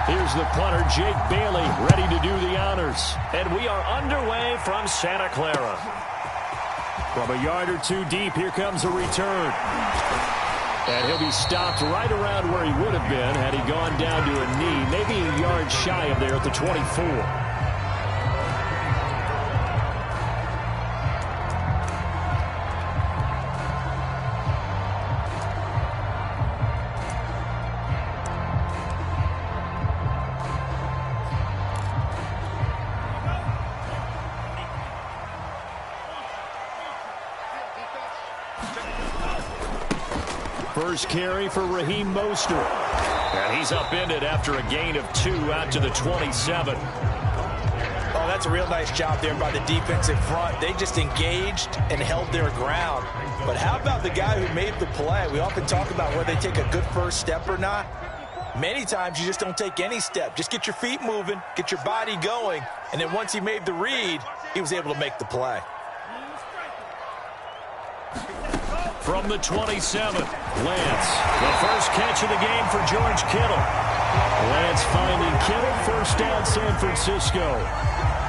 Here's the punter, Jake Bailey, ready to do the honors. And we are underway from Santa Clara. From a yard or two deep, here comes a return. And he'll be stopped right around where he would have been had he gone down to a knee, maybe a yard shy of there at the 24. First carry for Raheem Mostert. And he's upended after a gain of 2 out to the 27. Oh, that's a real nice job there by the defensive front. They just engaged and held their ground. But how about the guy who made the play? We often talk about whether they take a good first step or not. Many times you just don't take any step. Just get your feet moving, get your body going, and then once he made the read, he was able to make the play. From the 27, Lance, the first catch of the game for George Kittle. Lance finding Kittle, first down San Francisco.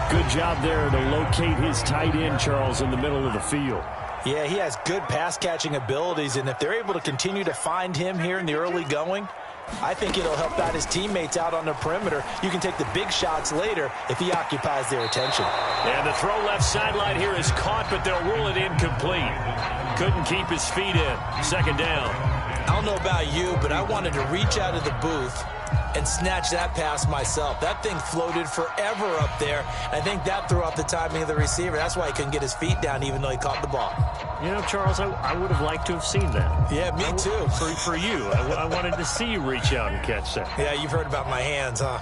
Good job there to locate his tight end, Charles, in the middle of the field. Yeah, he has good pass-catching abilities, and if they're able to continue to find him here in the early going, I think it'll help out his teammates out on the perimeter. You can take the big shots later if he occupies their attention. And the throw left sideline here is caught, but they'll rule it incomplete. Couldn't keep his feet in. Second down. I don't know about you, but I wanted to reach out of the booth and snatch that pass myself. That thing floated forever up there. I think that threw off the timing of the receiver. That's why he couldn't get his feet down even though he caught the ball. You know, Charles, I would have liked to have seen that. Yeah, me too. For you. I wanted to see you reach out and catch that. Yeah, you've heard about my hands, huh?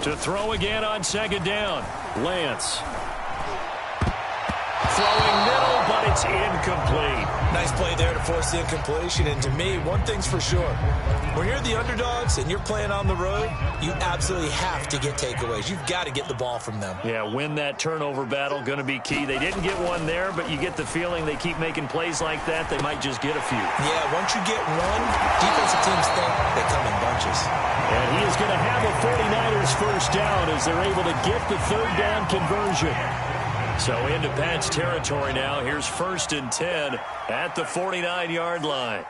To throw again on second down. Lance. Throwing middle, but it's incomplete. Nice play there to force the incompletion. And to me, one thing's for sure. When you're the underdogs and you're playing on the road, you absolutely have to get takeaways. You've got to get the ball from them. Yeah, win that turnover battle, going to be key. They didn't get one there, but you get the feeling they keep making plays like that, they might just get a few. Yeah, once you get one, defensive teams think they come in bunches. And he is going to have a 49ers first down as they're able to get the third down conversion. So into Pat's territory now. Here's 1st and 10 at the 49-yard line.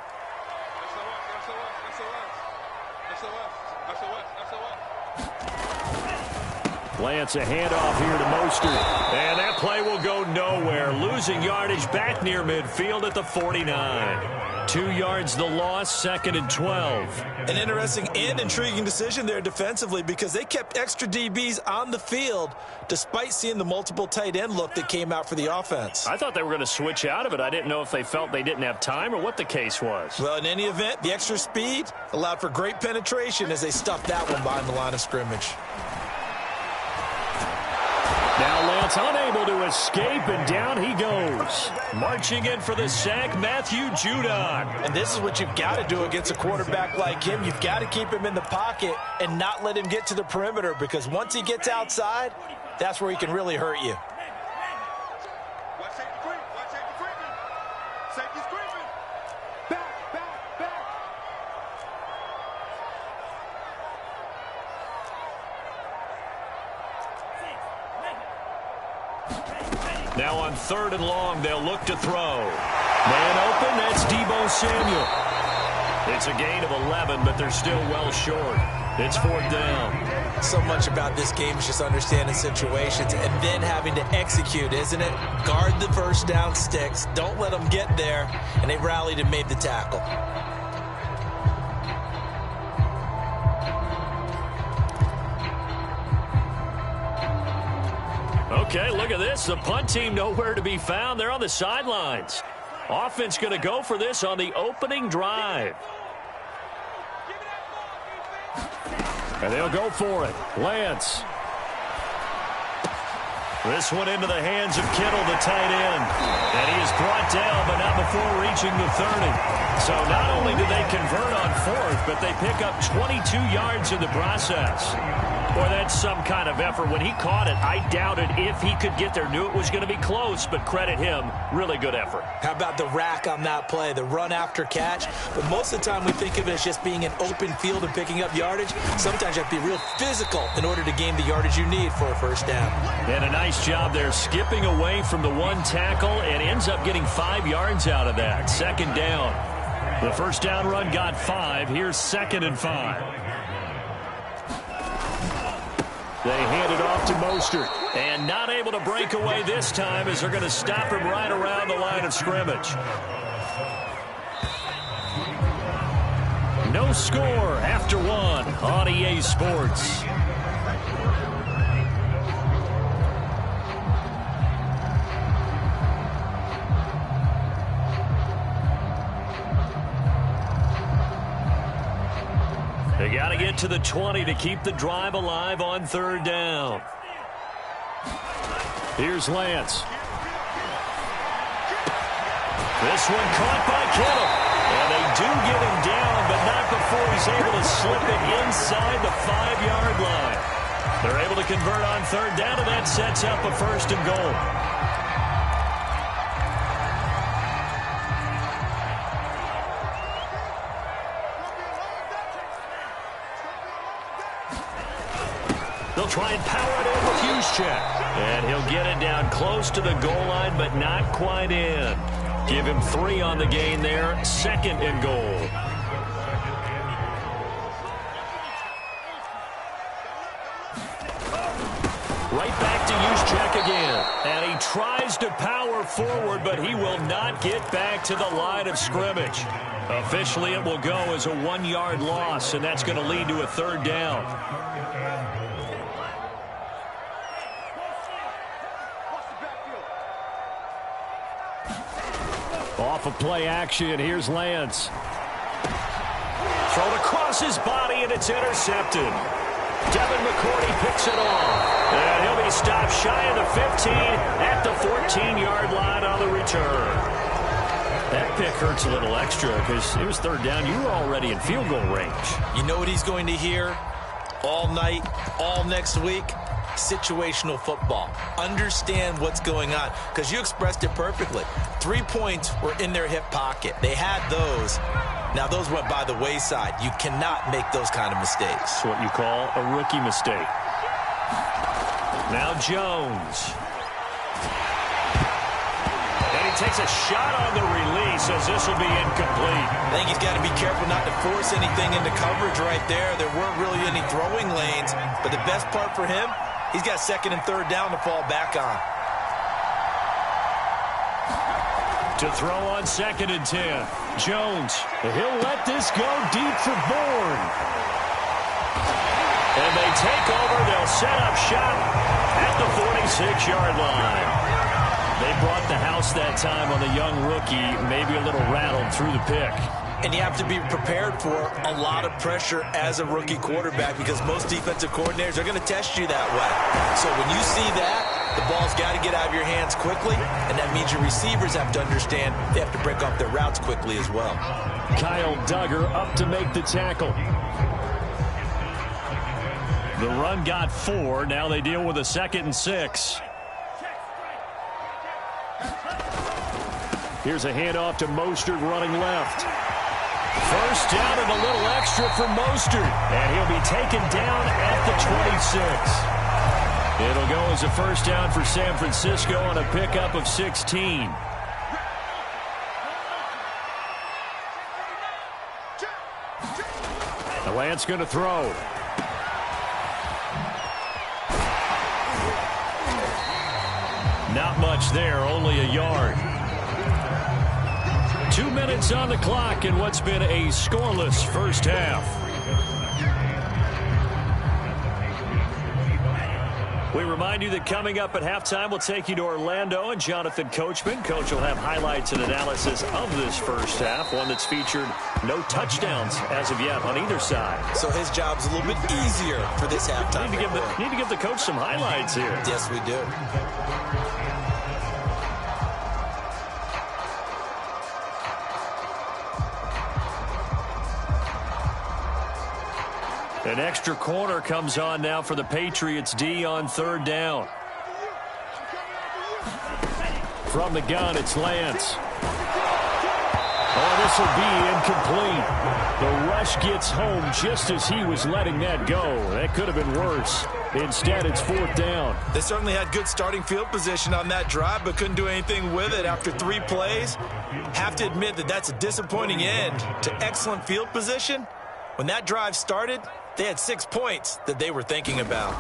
Lance, a handoff here to Mostert. And that play will go nowhere. Losing yardage back near midfield at the 49. 2 yards the loss, 2nd and 12. An interesting and intriguing decision there defensively because they kept extra DBs on the field despite seeing the multiple tight end look that came out for the offense. I thought they were going to switch out of it. I didn't know if they felt they didn't have time or what the case was. Well, in any event, the extra speed allowed for great penetration as they stuffed that one behind the line of scrimmage. Now Lance unable to escape, and down he goes. Marching in for the sack, Matthew Judon. And this is what you've got to do against a quarterback like him. You've got to keep him in the pocket and not let him get to the perimeter because once he gets outside, that's where he can really hurt you. Now on 3rd and long, they'll look to throw. Man open, that's Deebo Samuel. It's a gain of 11, but they're still well short. It's 4th down. So much about this game is just understanding situations and then having to execute, isn't it? Guard the first down sticks. Don't let them get there. And they rallied and made the tackle. Okay, look at this. The punt team nowhere to be found. They're on the sidelines. Offense going to go for this on the opening drive. And they'll go for it. Lance This one into the hands of Kittle, the tight end. And he is brought down, but not before reaching the 30. So not only do they convert on fourth, but they pick up 22 yards in the process. Boy, that's some kind of effort. When he caught it, I doubted if he could get there. Knew it was going to be close, but credit him. Really good effort. How about the rack on that play, the run after catch? But most of the time we think of it as just being an open field and picking up yardage. Sometimes you have to be real physical in order to gain the yardage you need for a first down. And a nice job there skipping away from the one tackle and ends up getting 5 yards out of that. Second down. The first down run got 5. Here's 2nd and 5. They hand it off to Mostert. And not able to break away this time as they're going to stop him right around the line of scrimmage. No score after 1 on EA Sports. They got to get to the 20 to keep the drive alive on 3rd down. Here's Lance. This one caught by Kittle. And they do get him down, but not before he's able to slip it inside the 5-yard line. They're able to convert on 3rd down, and that sets up a 1st and goal. They'll try and power it in with Juszczyk. And he'll get it down close to the goal line, but not quite in. Give him 3 on the gain there. 2nd and goal. Right back to Juszczyk again. And he tries to power forward, but he will not get back to the line of scrimmage. Officially, it will go as a 1-yard loss, and that's going to lead to a 3rd down. Off of play action, here's Lance. Thrown across his body, and it's intercepted. Devin McCourty picks it off. And he'll be stopped shy of the 15 at the 14-yard line on the return. That pick hurts a little extra because it was 3rd down. You were already in field goal range. You know what he's going to hear all night, all next week? Situational football. Understand what's going on, because you expressed it perfectly. 3 points were in their hip pocket. They had those. Now those went by the wayside. You cannot make those kind of mistakes. That's what you call a rookie mistake. Now Jones. And he takes a shot on the release as this will be incomplete. I think he's got to be careful not to force anything into coverage right there. There weren't really any throwing lanes, but the best part for him, he's got 2nd and 3rd down to fall back on. To throw on 2nd and 10. Jones. He'll let this go deep for Bourne. And they take over. They'll set up shop at the 46-yard line. They brought the house that time on the young rookie, maybe a little rattled through the pick. And you have to be prepared for a lot of pressure as a rookie quarterback, because most defensive coordinators are going to test you that way. So when you see that, the ball's got to get out of your hands quickly, and that means your receivers have to understand they have to break off their routes quickly as well. Kyle Duggar up to make the tackle. The run got 4. Now they deal with a 2nd and 6. Here's a handoff to Mostert running left. First down and a little extra for Mostert. And he'll be taken down at the 26. It'll go as a first down for San Francisco on a pickup of 16. The Lance going to throw. Not much there, only a yard. 2 minutes on the clock in what's been a scoreless first half. We remind you that coming up at halftime, we'll take you to Orlando and Jonathan Coachman. Coach will have highlights and analysis of this first half, one that's featured no touchdowns as of yet on either side. So his job's a little bit easier for this halftime. Need to give the coach some highlights here. Yes, we do. An extra corner comes on now for the Patriots D on third down. From the gun, it's Lance. Oh, this will be incomplete. The rush gets home just as he was letting that go. That could have been worse. Instead, it's fourth down. They certainly had good starting field position on that drive, but couldn't do anything with it after 3 plays. Have to admit that that's a disappointing end to excellent field position. When that drive started, they had 6 points that they were thinking about.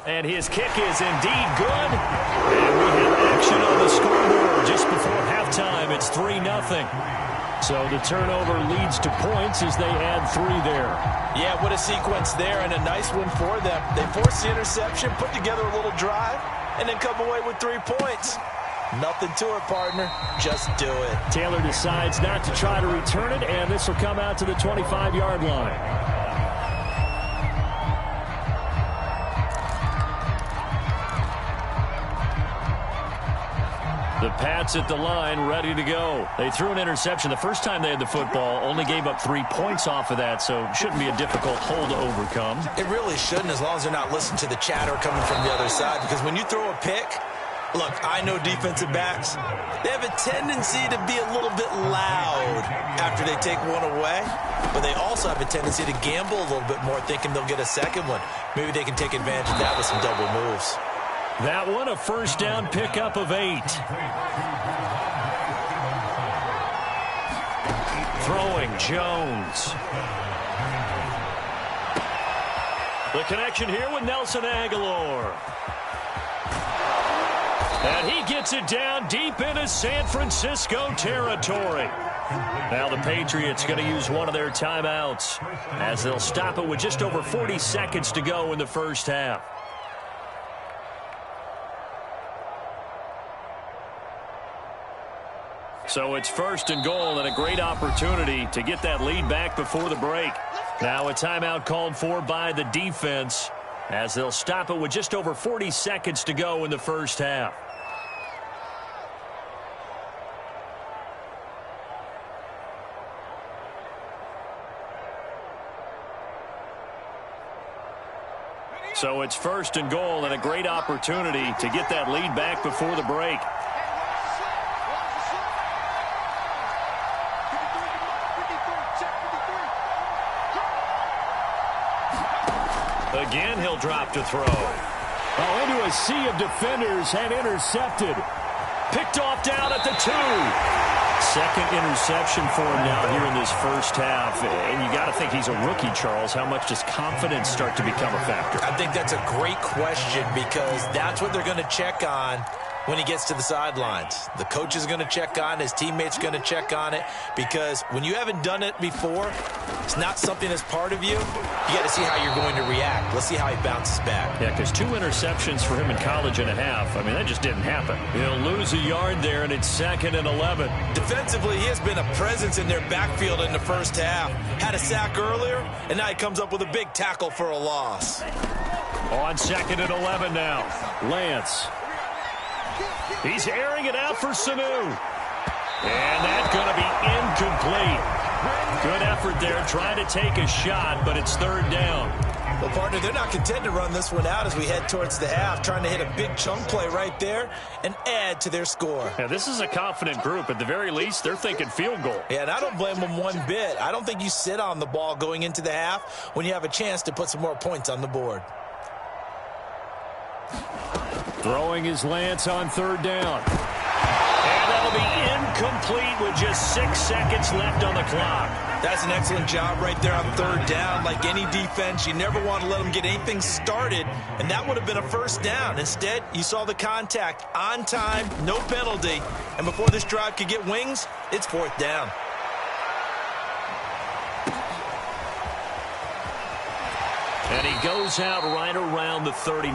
And his kick is indeed good. And we have action on the scoreboard just before halftime. It's 3-0. So the turnover leads to points as they add 3 there. Yeah, what a sequence there, and a nice one for them. They forced the interception, put together a little drive, and then come away with 3 points. Nothing to it, partner. Just do it. Taylor decides not to try to return it, and this will come out to the 25-yard line. The Pats at the line, ready to go. They threw an interception the first time they had the football, only gave up 3 points off of that, so it shouldn't be a difficult hole to overcome. It really shouldn't, as long as they're not listening to the chatter coming from the other side, because when you throw a pick, look, I know defensive backs, they have a tendency to be a little bit loud after they take one away, but they also have a tendency to gamble a little bit more, thinking they'll get a second one. Maybe they can take advantage of that with some double moves. That one, a first down pickup of 8. Throwing, Jones. The connection here with Nelson Aguilar. And he gets it down deep into San Francisco territory. Now the Patriots going to use one of their timeouts as they'll stop it with just over 40 seconds to go in the first half. So it's first and goal and a great opportunity to get that lead back before the break. Now a timeout called for by the defense as they'll stop it with just over 40 seconds to go in the first half. So it's first and goal and a great opportunity to get that lead back before the break. Again, he'll drop to throw. Oh, into a sea of defenders and intercepted. Picked off down at the 2. Second interception for him now here in this first half. And you got to think he's a rookie, Charles. How much does confidence start to become a factor? I think that's a great question because that's what they're going to check on when he gets to the sidelines. The coach is going to check on it. His teammates are going to check on it because when you haven't done it before, it's not something that's part of you. You got to see how you're going to react. Let's see how he bounces back. Yeah, because 2 interceptions for him in college and a half. I mean, that just didn't happen. He'll lose a yard there, and it's 2nd and 11. Defensively, he has been a presence in their backfield in the first half. Had a sack earlier, and now he comes up with a big tackle for a loss. On 2nd and 11 now. Lance. He's airing it out for Sanu. And that's going to be incomplete. Good effort there trying to take a shot, but it's 3rd down. Well, partner, they're not content to run this one out as we head towards the half, trying to hit a big chunk play right there and add to their score. Yeah, this is a confident group. At the very least, they're thinking field goal. Yeah, and I don't blame them one bit. I don't think you sit on the ball going into the half when you have a chance to put some more points on the board. Throwing his Lance on 3rd down. And that'll be incomplete with just 6 seconds left on the clock. That's an excellent job right there on 3rd down. Like any defense, you never want to let them get anything started, and that would have been a first down. Instead, you saw the contact on time, no penalty, and before this drive could get wings, it's 4th down. And he goes out right around the 39.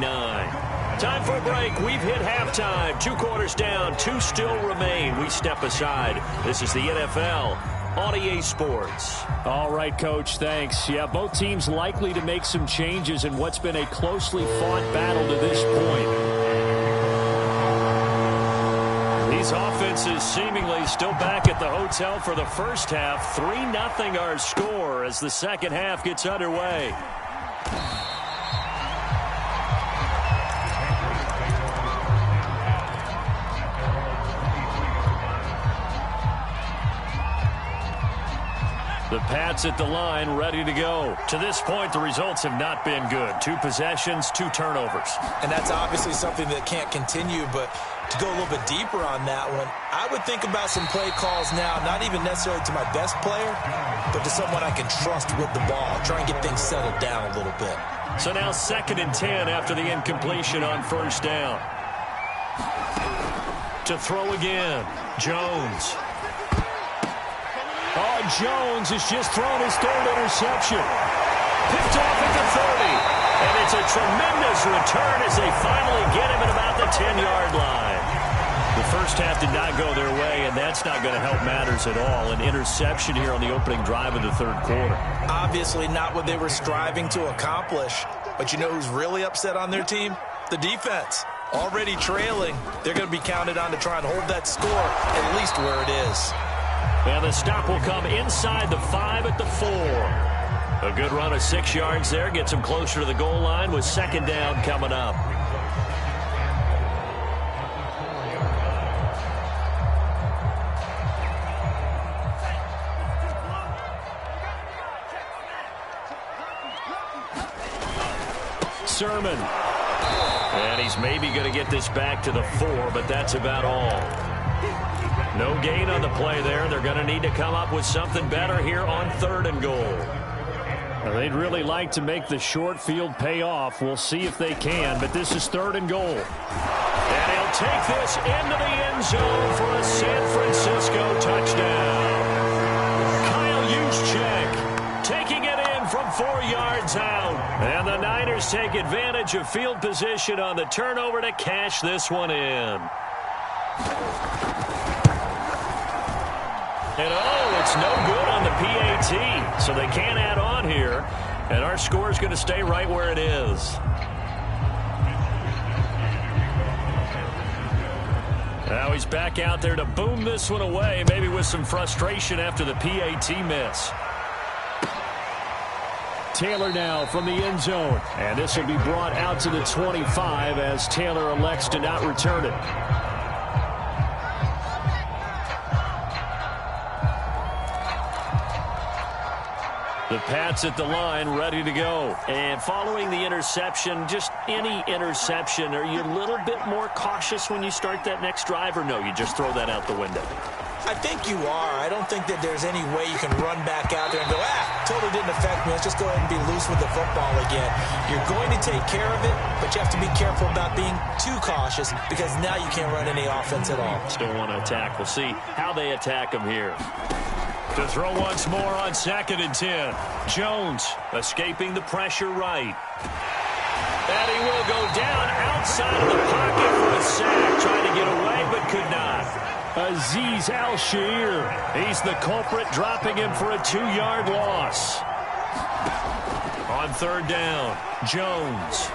Time for a break. We've hit halftime. 2 quarters down. 2 still remain. We step aside. This is the NFL on EA Sports. All right, Coach, thanks. Yeah, both teams likely to make some changes in what's been a closely fought battle to this point. These offenses seemingly still back at the hotel for the first half. 3-0 our score as the second half gets underway. The Pats at the line, ready to go. To this point, the results have not been good. 2 possessions, 2 turnovers. And that's obviously something that can't continue, but to go a little bit deeper on that one, I would think about some play calls now, not even necessarily to my best player, but to someone I can trust with the ball. Try and get things settled down a little bit. So now 2nd and 10 after the incompletion on first down. To throw again, Jones. Oh, Jones has just thrown his 3rd interception. Picked off at the 30. And it's a tremendous return as they finally get him at about the 10-yard line. The first half did not go their way, and that's not going to help matters at all. An interception here on the opening drive of the 3rd quarter. Obviously not what they were striving to accomplish. But you know who's really upset on their team? The defense. Already trailing. They're going to be counted on to try and hold that score at least where it is. And the stop will come inside the 5 at the 4. A good run of 6 yards there. Gets him closer to the goal line with 2nd down coming up. Sermon. And he's maybe going to get this back to the 4, but that's about all. No gain on the play there. They're going to need to come up with something better here on 3rd and goal. Well, they'd really like to make the short field pay off. We'll see if they can, but this is 3rd and goal. And he'll take this into the end zone for a San Francisco touchdown. Kyle Juszczyk taking it in from 4 yards out. And the Niners take advantage of field position on the turnover to cash this one in. And oh, it's no good on the PAT, so they can't add on here. And our score is going to stay right where it is. Now he's back out there to boom this one away, maybe with some frustration after the PAT miss. Taylor now from the end zone. And this will be brought out to the 25 as Taylor elects to not return it. The Pats at the line, ready to go. And following the interception, just any interception, are you a little bit more cautious when you start that next drive, or no, you just throw that out the window? I think you are. I don't think that there's any way you can run back out there and go, totally didn't affect me. Let's just go ahead and be loose with the football again. You're going to take care of it, but you have to be careful about being too cautious because now you can't run any offense at all. Still want to attack. We'll see how they attack them here. To throw once more on 2nd and 10. Jones escaping the pressure right. And he will go down outside of the pocket for a sack. Trying to get away, but could not. Azeez Al-Shaair. He's the culprit, dropping him for a 2-yard loss. On 3rd down, Jones.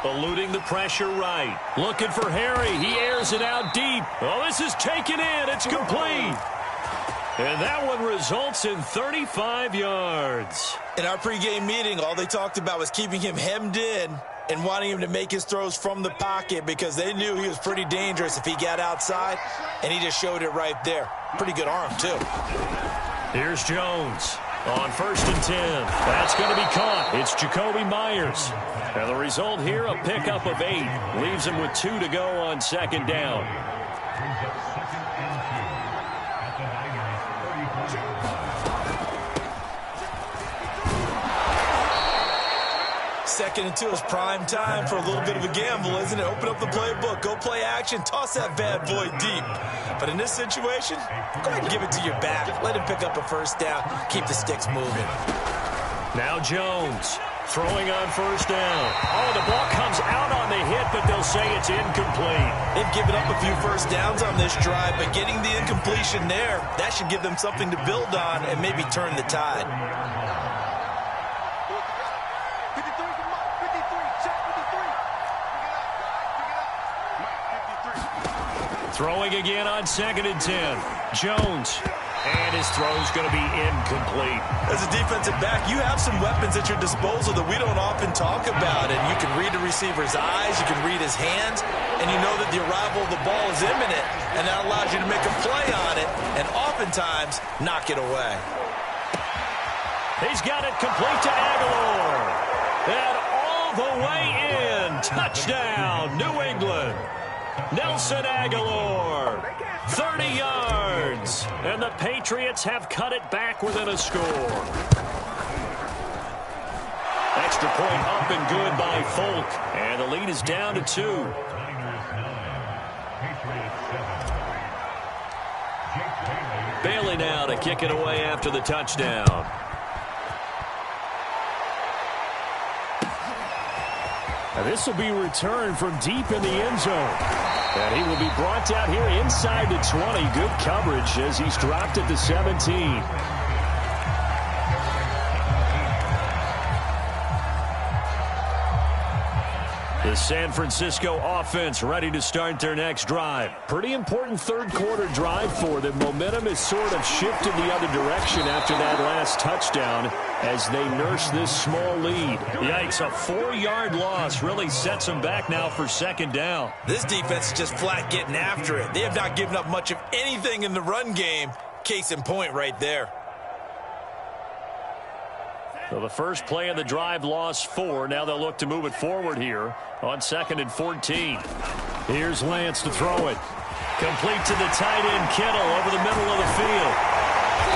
Eluding the pressure right. Looking for Harry. He airs it out deep. Oh, this is taken in. It's complete. And that one results in 35 yards. In our pregame meeting, all they talked about was keeping him hemmed in and wanting him to make his throws from the pocket because they knew he was pretty dangerous if he got outside, and he just showed it right there. Pretty good arm, too. Here's Jones on 1st and 10. That's going to be caught. It's Jacoby Myers. And the result here, a pickup of 8. Leaves him with 2 to go on 2nd down. Second and 2 is prime time for a little bit of a gamble, isn't it? Open up the playbook, go play action, toss that bad boy deep. But in this situation, go ahead and give it to your back. Let him pick up a 1st down, keep the sticks moving. Now Jones throwing on first down. Oh, the ball comes out on the hit, but they'll say it's incomplete. They've given up a few first downs on this drive, but getting the incompletion there, that should give them something to build on and maybe turn the tide. Throwing again on 2nd and 10. Jones. And his throw's going to be incomplete. As a defensive back, you have some weapons at your disposal that we don't often talk about. And you can read the receiver's eyes, you can read his hands, and you know that the arrival of the ball is imminent. And that allows you to make a play on it and oftentimes knock it away. He's got it complete to Aguilar. And all the way in. Touchdown, New England. Nelson Aguilar, 30 yards, and the Patriots have cut it back within a score. Extra point up and good by Folk, and the lead is down to 2. Bailey now to kick it away after the touchdown. Now this will be returned from deep in the end zone. And he will be brought down here inside the 20. Good coverage as he's dropped at the 17. The San Francisco offense ready to start their next drive. Pretty important third-quarter drive for them. Momentum has sort of shifted the other direction after that last touchdown as they nurse this small lead. Yikes, a 4-yard loss really sets them back now for 2nd down. This defense is just flat getting after it. They have not given up much of anything in the run game. Case in point right there. So the first play of the drive lost 4. Now they'll look to move it forward here on 2nd and 14. Here's Lance to throw it. Complete to the tight end Kittle over the middle of the field.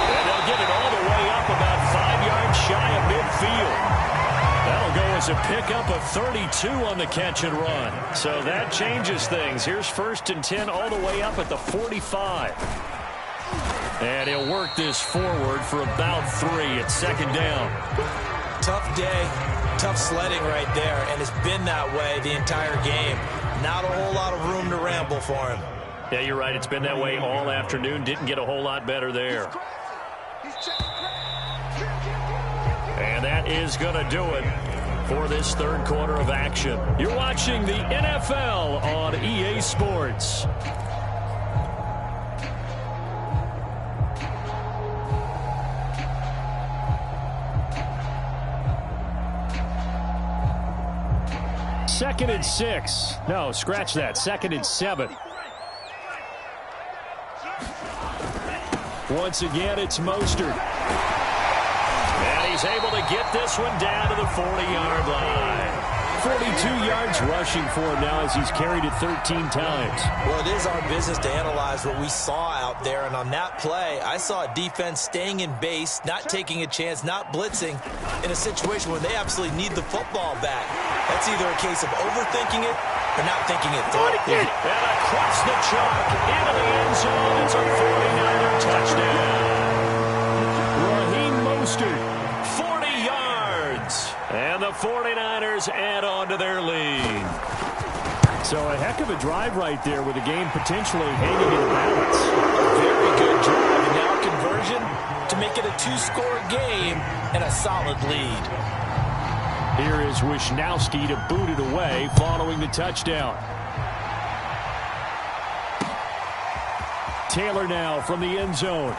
And they'll get it all the way up about 5 yards shy of midfield. That'll go as a pickup of 32 on the catch and run. So that changes things. Here's 1st and 10 all the way up at the 45. And he'll work this forward for about 3 at 2nd down. Tough day, tough sledding right there, and it's been that way the entire game. Not a whole lot of room to ramble for him. Yeah, you're right. It's been that way all afternoon. Didn't get a whole lot better there. And that is going to do it for this third quarter of action. You're watching the NFL on EA Sports. Second and 6. No, scratch that. 2nd and 7. Once again, it's Mostert. And he's able to get this one down to the 40-yard line. 42 yards rushing for him now as he's carried it 13 times. Well, it is our business to analyze what we saw out there. And on that play, I saw a defense staying in base, not taking a chance, not blitzing in a situation where they absolutely need the football back. That's either a case of overthinking it or not thinking it through. And across the chalk into the end zone. It's a 49er touchdown. Raheem Mostert, 40 yards. And the 49ers add on to their lead. So a heck of a drive right there with the game potentially hanging in the balance. Very good drive. And now a conversion to make it a 2-score game and a solid lead. Here is Wisnowski to boot it away following the touchdown. Taylor now from the end zone.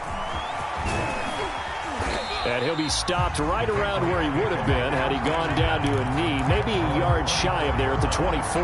And he'll be stopped right around where he would have been had he gone down to a knee, maybe a yard shy of there at the 24.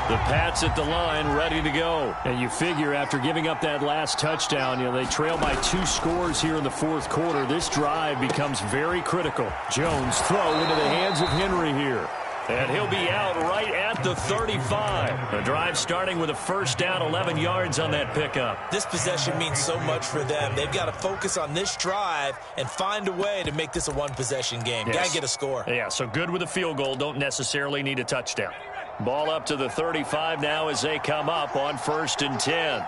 The Pats at the line ready to go. And you figure after giving up that last touchdown, they trail by 2 scores here in the fourth quarter. This drive becomes very critical. Jones throw into the hands of Henry here. And he'll be out right at the 35. The drive starting with a first down, 11 yards on that pickup. This possession means so much for them. They've got to focus on this drive and find a way to make this a one-possession game. Yes. Got to get a score. Yeah, so good with a field goal. Don't necessarily need a touchdown. Ball up to the 35 now as they come up on 1st and 10.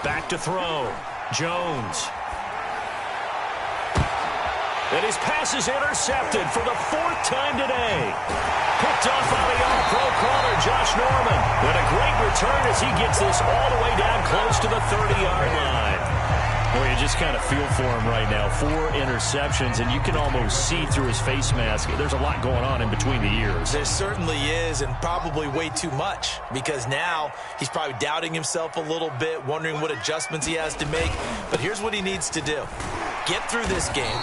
Back to throw. Jones. And his pass is intercepted for the 4th time today. Picked off by the All-Pro corner, Josh Norman. And a great return as he gets this all the way down close to the 30-yard line. Well, you just kind of feel for him right now. 4 interceptions, and you can almost see through his face mask. There's a lot going on in between the ears. There certainly is, and probably way too much, because now he's probably doubting himself a little bit, wondering what adjustments he has to make. But here's what he needs to do. Get through this game.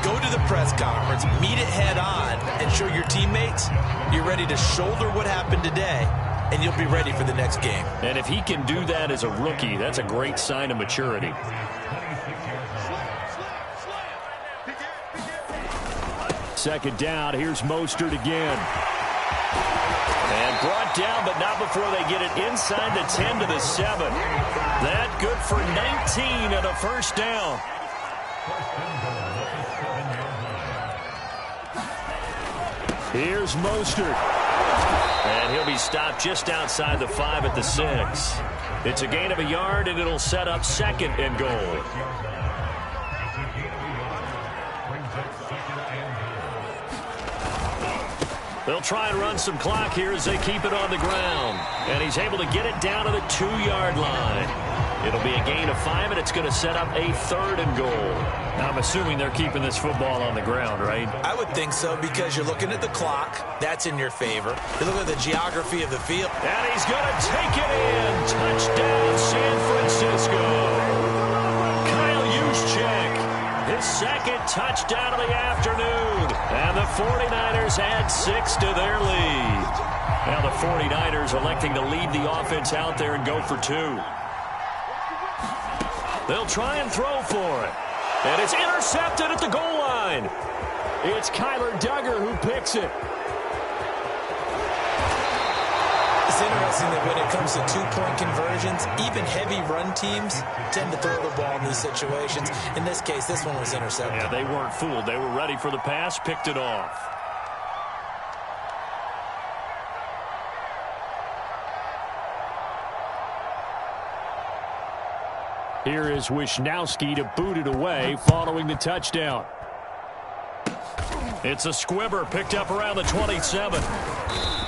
Go to the press conference, meet it head on, and show your teammates you're ready to shoulder what happened today, and you'll be ready for the next game. And if he can do that as a rookie, that's a great sign of maturity. Second down, here's Mostert again. And brought down, but not before they get it inside the 10 to the 7. That good for 19 and a first down. Here's Mostert. And he'll be stopped just outside the 5 at the 6. It's a gain of a yard, and it'll set up 2nd and goal. They'll try and run some clock here as they keep it on the ground. And he's able to get it down to the 2-yard line. It'll be a gain of 5, and it's going to set up a 3rd and goal. Now, I'm assuming they're keeping this football on the ground, right? I would think so, because you're looking at the clock. That's in your favor. You look at the geography of the field. And he's going to take it in. Touchdown, San Francisco. Kyle Juszczyk, his 2nd touchdown of the afternoon. And the 49ers add 6 to their lead. Now the 49ers electing to leave the offense out there and go for 2. They'll try and throw for it. And it's intercepted at the goal line. It's Kyler Duggar who picks it. It's interesting that when it comes to 2-point conversions, even heavy run teams tend to throw the ball in these situations. In this case, this one was intercepted. Yeah, they weren't fooled. They were ready for the pass, picked it off. Here is Wisnowski to boot it away following the touchdown. It's a squibber picked up around the 27.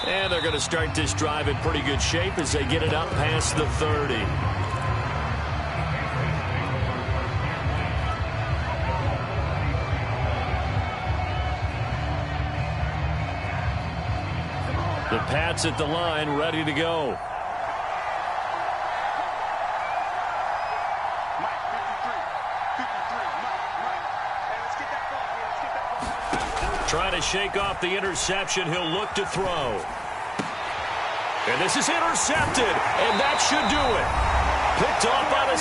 And they're going to start this drive in pretty good shape as they get it up past the 30. The Pats at the line, ready to go. Trying to shake off the interception. He'll look to throw. And this is intercepted, and that should do it. Picked off by the